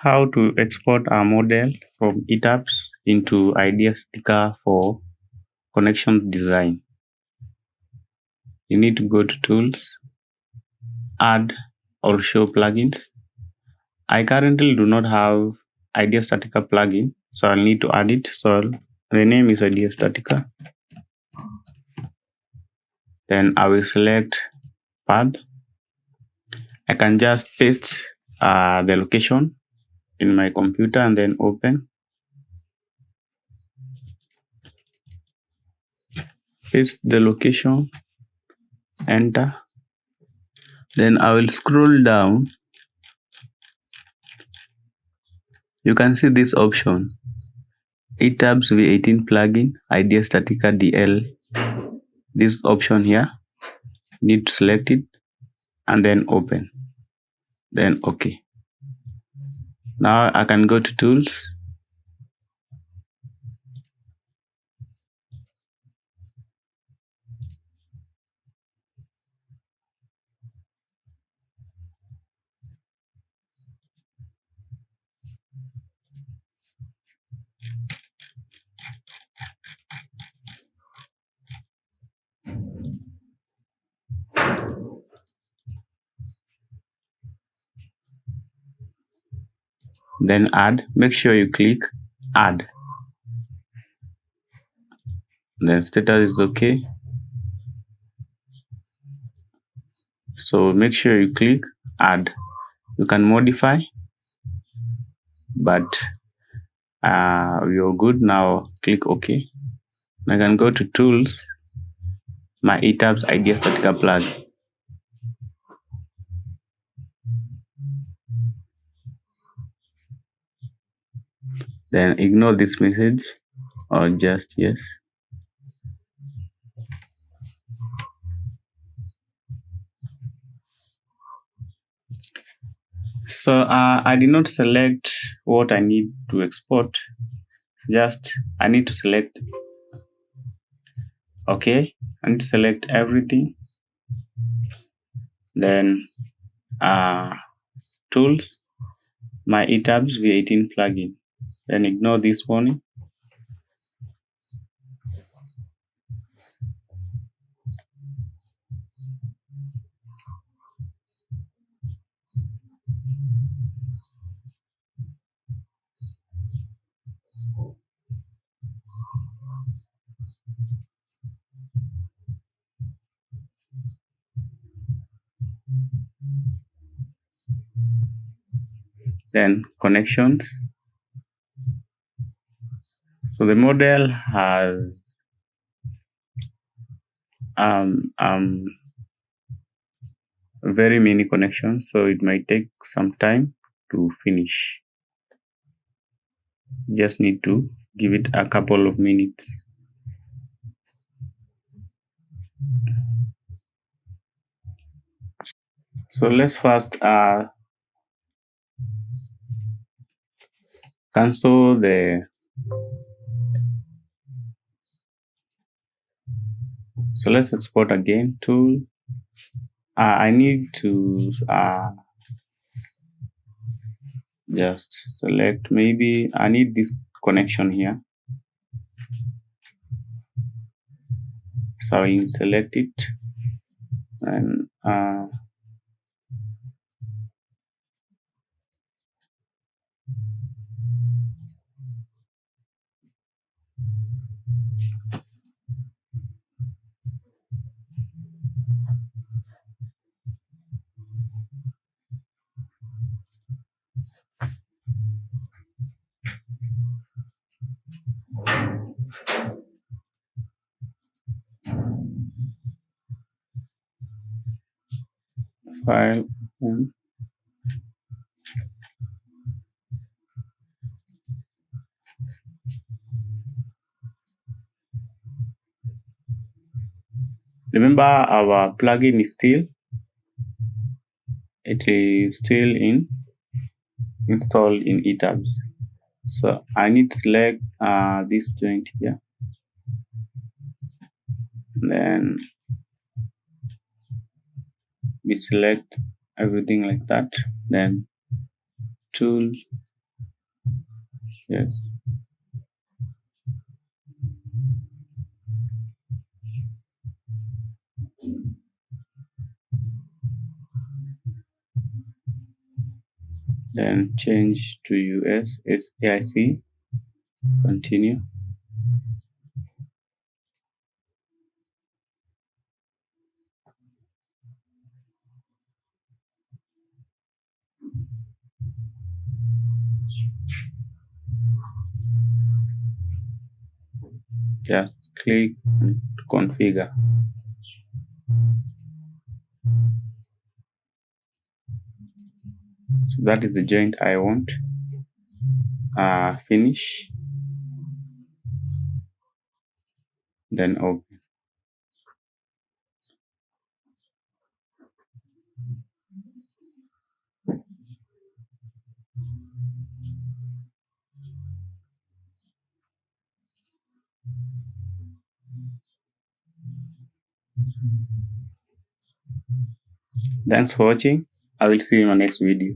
How to export a model from Etabs into IDE Statica for connection design. You need to go to Tools, Add or Show Plugins. I currently do not have IDE Statica plugin, so I'll need to add it. So the name is IDE Statica. Then I will select path. I can just paste the location in my computer and then open. Paste the location, enter. Then I will scroll down. You can see this option, Etabs V18 plugin, IDE Statica DL. This option here, need to select it and then open. Then OK. Now I can go to Tools. Then add. Make sure you click add. Then status is OK. So make sure you click add. You can modify, but you're good now. Click OK. I can go to Tools, my Etabs IDE Statica plugin. Then ignore this message or just yes. So I did not select what I need to export. Just I need to select OK. I need to select everything. Then Tools, my Etabs V18 plugin. Then ignore this warning. Then connections. So the model has very many connections, so it might take some time to finish. Just need to give it a couple of minutes. So let's first cancel the so let's export again. Tool, I need to just select, maybe I need this connection here, so I select it and file. Remember, our plugin is still installed in Etabs. So I need to select this joint here. Then we select everything like that. Then Tools, Yes. Then change to US SAIC. Continue. Just click and configure. So that is the joint I want. Finish. Then open. Thanks for watching. I will see you in my next video.